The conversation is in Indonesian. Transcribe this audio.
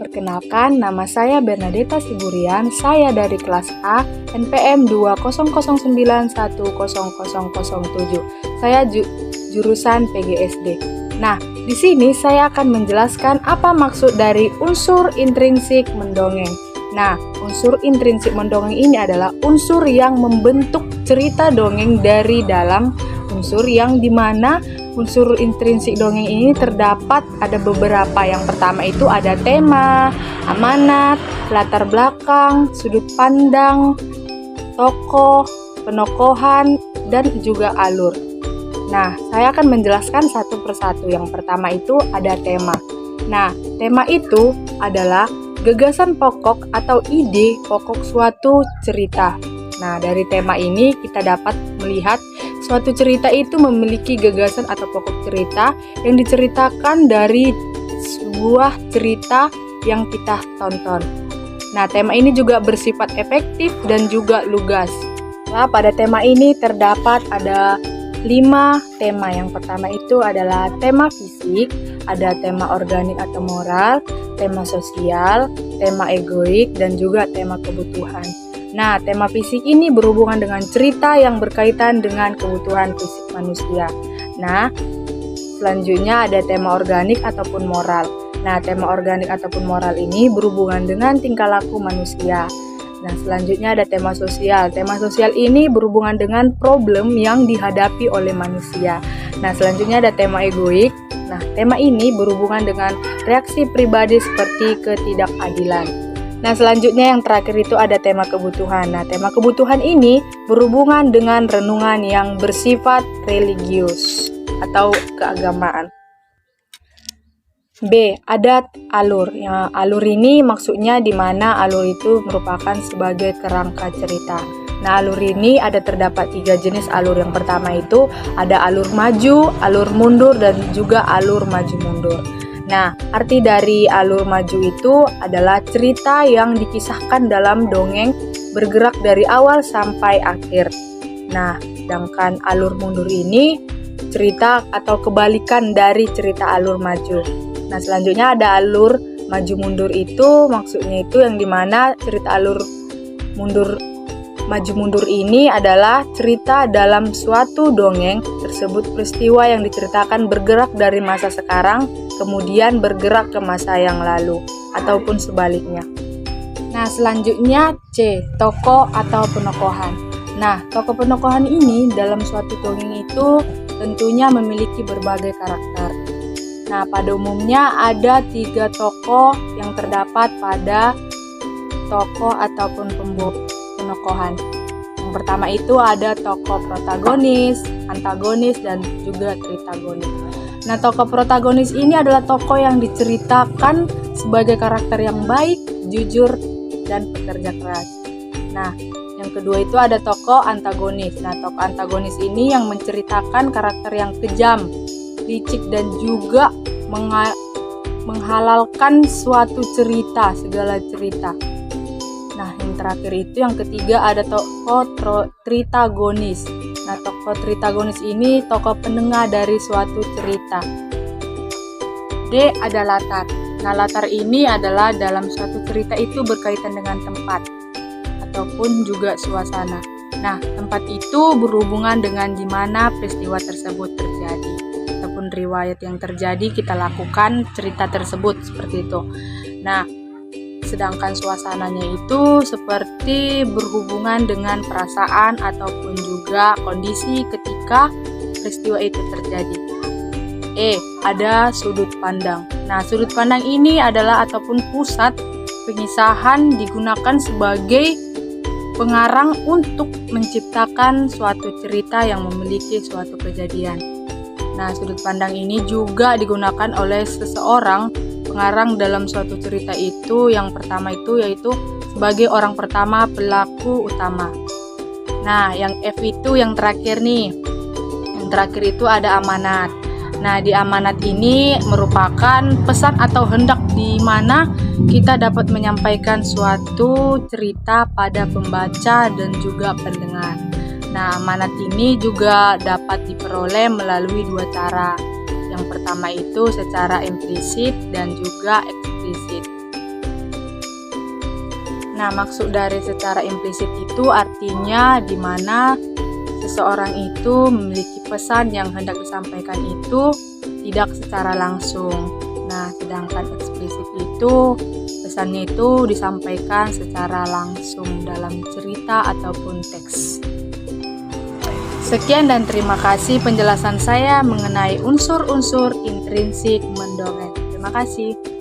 Perkenalkan, nama saya Bernadetta Siburian, saya dari kelas A, NPM 200910007. Saya jurusan PGSD. Nah, di sini saya akan menjelaskan apa maksud dari unsur intrinsik mendongeng. Nah, unsur intrinsik mendongeng ini adalah unsur yang membentuk cerita dongeng dari dalam unsur yang dimana unsur intrinsik dongeng ini terdapat ada beberapa. Yang pertama itu ada tema, amanat, latar belakang, sudut pandang, tokoh, penokohan, dan juga alur. Nah, saya akan menjelaskan satu persatu. Yang pertama itu ada tema. Nah, tema itu adalah gagasan pokok atau ide pokok suatu cerita. Nah, dari tema ini kita dapat melihat suatu cerita itu memiliki gagasan atau pokok cerita yang diceritakan dari sebuah cerita yang kita tonton. Nah, tema ini juga bersifat efektif dan juga lugas. Nah, pada tema ini terdapat ada 5 tema. Yang pertama itu adalah tema fisik, ada tema organik atau moral, tema sosial, tema egoik, dan juga tema kebutuhan. Nah, tema fisik ini berhubungan dengan cerita yang berkaitan dengan kebutuhan fisik manusia. Nah, selanjutnya ada tema organik ataupun moral. Nah, tema organik ataupun moral ini berhubungan dengan tingkah laku manusia. Nah, selanjutnya ada tema sosial. Tema sosial ini berhubungan dengan problem yang dihadapi oleh manusia. Nah, selanjutnya ada tema egoik. Nah, tema ini berhubungan dengan reaksi pribadi seperti ketidakadilan. Nah, selanjutnya yang terakhir itu ada tema kebutuhan. Nah, tema kebutuhan ini berhubungan dengan renungan yang bersifat religius atau keagamaan. B. Ada alur. Ya, alur ini maksudnya di mana alur itu merupakan sebagai kerangka cerita. Nah, alur ini ada terdapat 3 jenis alur. Yang pertama itu ada alur maju, alur mundur, dan juga alur maju mundur. Nah, arti dari alur maju itu adalah cerita yang dikisahkan dalam dongeng bergerak dari awal sampai akhir. Nah, sedangkan alur mundur ini cerita atau kebalikan dari cerita alur maju. Nah, selanjutnya ada alur maju mundur itu maksudnya itu yang dimana cerita alur maju mundur ini adalah cerita dalam suatu dongeng tersebut peristiwa yang diceritakan bergerak dari masa sekarang kemudian bergerak ke masa yang lalu ataupun sebaliknya. Nah, selanjutnya C. Tokoh atau penokohan. Nah, tokoh penokohan ini dalam suatu dongeng itu tentunya memiliki berbagai karakter. Nah, pada umumnya ada 3 tokoh yang terdapat pada tokoh ataupun penokohan. Yang pertama itu ada tokoh protagonis, antagonis, dan juga tritagonis. Nah, tokoh protagonis ini adalah tokoh yang diceritakan sebagai karakter yang baik, jujur, dan pekerja keras. Nah, yang kedua itu ada tokoh antagonis. Nah, tokoh antagonis ini yang menceritakan karakter yang kejam, licik, dan juga menghalalkan suatu cerita, segala cerita. Nah, yang terakhir itu yang ketiga ada tokoh tritagonis. Nah, tokoh tritagonis ini tokoh penengah dari suatu cerita. D. Ada latar. Nah, latar ini adalah dalam suatu cerita itu berkaitan dengan tempat ataupun juga suasana. Nah, tempat itu berhubungan dengan di mana peristiwa tersebut terjadi ataupun riwayat yang terjadi kita lakukan cerita tersebut seperti itu. Nah, sedangkan suasananya itu seperti berhubungan dengan perasaan ataupun juga kondisi ketika peristiwa itu terjadi. E. Ada sudut pandang. Nah, sudut pandang ini adalah ataupun pusat pengisahan digunakan sebagai pengarang untuk menciptakan suatu cerita yang memiliki suatu kejadian. Nah, sudut pandang ini juga digunakan oleh seseorang pengarang dalam suatu cerita itu. Yang pertama itu yaitu sebagai orang pertama pelaku utama. Nah, yang F itu yang terakhir nih. Yang terakhir itu ada amanat. Nah, di amanat ini merupakan pesan atau hendak di mana kita dapat menyampaikan suatu cerita pada pembaca dan juga pendengar. Nah, amanat ini juga dapat diperoleh melalui 2 cara. Yang pertama itu secara implisit dan juga eksplisit. Nah, maksud dari secara implisit itu artinya di mana seseorang itu memiliki pesan yang hendak disampaikan itu tidak secara langsung. Nah, sedangkan eksplisit itu pesannya itu disampaikan secara langsung dalam cerita ataupun teks. Sekian dan terima kasih penjelasan saya mengenai unsur-unsur intrinsik mendongeng. Terima kasih.